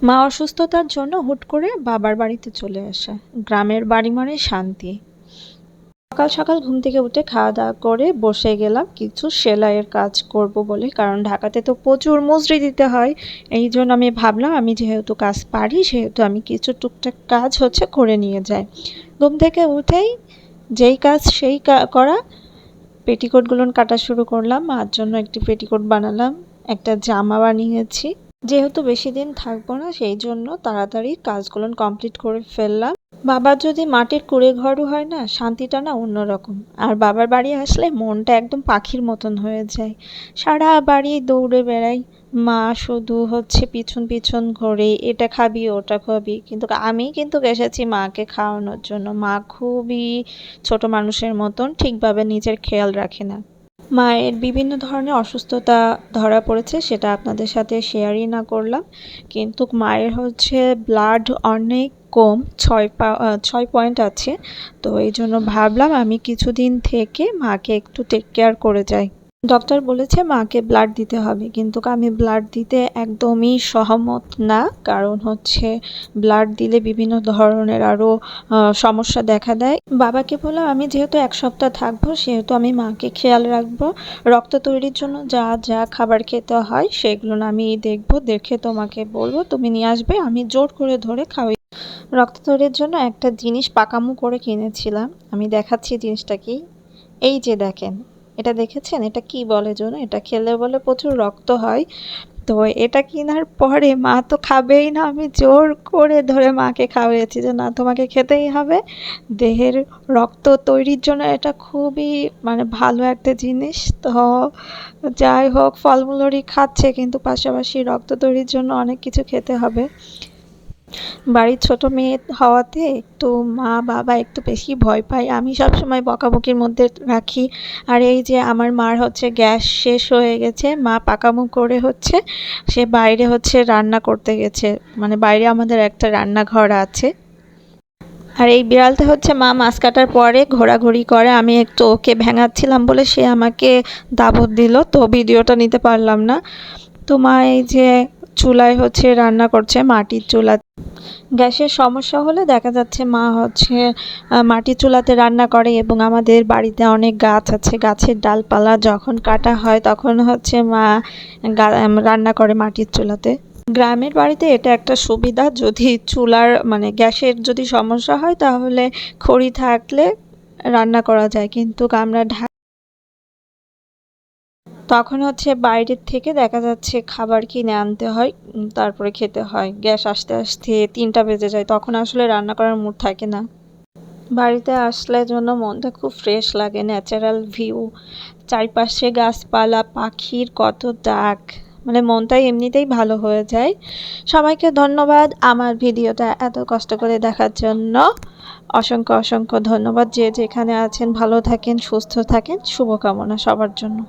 মা অসুস্থতার জন্য হুট করে বাবার বাড়িতে চলে আসে। গ্রামের বাড়ি মানে শান্তি। সকাল সকাল ঘুম থেকে উঠে খাওয়া দাওয়া করে বসে গেলাম কিছু সেলাইয়ের কাজ করব বলে, কারণ ঢাকাতে তো প্রচুর মজুরি দিতে হয়। এই জন্য আমি ভাবলাম আমি যেহেতু কাজ পারি সেহেতু আমি কিছু টুকটাক কাজ করে নিয়ে যাই। ঘুম থেকে উঠেই যেই কাজ সেই করা। পেটিকোটগুলো কাটা শুরু করলাম। মার জন্য একটি পেটিকোট বানালাম, একটা জামা বানিয়েছি। যেহেতু বেশি দিন থাকবো না সেই জন্য তাড়াতাড়ি কাজগুলো কমপ্লিট করে ফেললাম। বাবার যদি মাটির কুঁড়ে ঘরও হয় না, শান্তিটা না অন্যরকম। আর বাবার বাড়ি আসলে মনটা একদম পাখির মতন হয়ে যায়। সারা বাড়ি দৌড়ে বেড়াই। মা শুধু পিছন পিছন ঘোরে, এটা খাবি ওটা খাবি, কিন্তু আমি কিন্তু এসেছি মাকে খাওয়ানোর জন্য। মা খুবই ছোট মানুষের মতন, ঠিকভাবে নিজের খেয়াল রাখে না। মায়ের বিভিন্ন ধরনের অসুস্থতা ধরা পড়েছে, সেটা আপনাদের সাথে শেয়ারই না করলাম। কিন্তু মায়ের ব্লাড অনেক কম, 6 পয়েন্ট আছে। তো এই জন্য ভাবলাম আমি কিছুদিন থেকে মাকে একটু টেক কেয়ার করে যাই। ডক্টর বলেছে মাকে ব্লাড দিতে হবে, কিন্তু আমি ব্লাড দিতে একদমই সহমত না। কারণ ব্লাড দিলে বিভিন্ন ধরনের আরও সমস্যা দেখা দেয়। বাবাকে বললাম আমি যেহেতু 1 সপ্তাহ থাকবো সেহেতু আমি মাকে খেয়াল রাখবো। রক্ত তৈরির জন্য যা যা খাবার খেতে হয় সেগুলো আমি দেখবো, দেখে তোমাকে বলবো, তুমি নিয়ে আসবে, আমি জোর করে ধরে খাওয়াই। রক্ত তৈরির জন্য একটা জিনিস পাকামো করে কিনেছিলাম, আমি দেখাচ্ছি জিনিসটা কি। এই যে দেখেন, এটা দেখেছেন? এটা কি বলে যেন? এটা খেলে বলে প্রচুর রক্ত হয়। তো এটা কেনার পরে মা তো খাবেই না, আমি জোর করে ধরে মাকে খাওয়াইছি যে না তোমাকে খেতেই হবে। দেহের রক্ত তৈরির জন্য এটা খুবই ভালো একটা জিনিস। তো যাই হোক, ফলমূলই খাচ্ছে কিন্তু পাশাপাশি রক্ত তৈরির জন্য অনেক কিছু খেতে হবে। বাড়ির ছোট মেয়ে হওয়াতে একটু মা বাবা একটু বেশি ভয় পায়। আমি সবসময় বকাবকির মধ্যে রাখি। আর এই যে আমার মার গ্যাস শেষ হয়ে গেছে, মা পাকামো করে সে বাইরে রান্না করতে গেছে। বাইরে আমাদের একটা রান্নাঘর আছে। আর এই বিড়ালটা মা মাছ কাটার পরে ঘোরাঘুরি করে। আমি একটু ওকে ভেঙাচ্ছিলাম বলে সে আমাকে দাবত দিল, তো ভিডিওটা নিতে পারলাম না। তো মা এই যে চুলায় রান্না করছে, মাটির চুলা। গ্যাসের সমস্যা হলে দেখা যাচ্ছে মা মাটির চুলাতে রান্না করে। এবং আমাদের বাড়িতে অনেক গাছ আছে, গাছের ডালপালা যখন কাটা হয় তখন মা রান্না করে মাটির চুলাতে। গ্রামের বাড়িতে এটা একটা সুবিধা, যদি চুলার গ্যাসের যদি সমস্যা হয় তাহলে খড়ি থাকলে রান্না করা যায়। কিন্তু আমরা তখন বাইরের থেকে দেখা যাচ্ছে খাবার কিনে আনতে হয়, তারপরে খেতে হয়। গ্যাস আসতে আসতে 3টা বেজে যায়, তখন আসলে রান্না করার মুড থাকে না। বাড়িতে আসলে জন্য মনটা খুব ফ্রেশ লাগে। ন্যাচারাল ভিউ, চারপাশে গাছপালা, পাখির কত ডাক, মনটাই এমনিতেই ভালো হয়ে যায়। সবাইকে ধন্যবাদ আমার ভিডিওটা এত কষ্ট করে দেখার জন্য। অসংখ্য অসংখ্য ধন্যবাদ। যে যেখানে আছেন ভালো থাকেন, সুস্থ থাকেন, শুভকামনা সবার জন্য।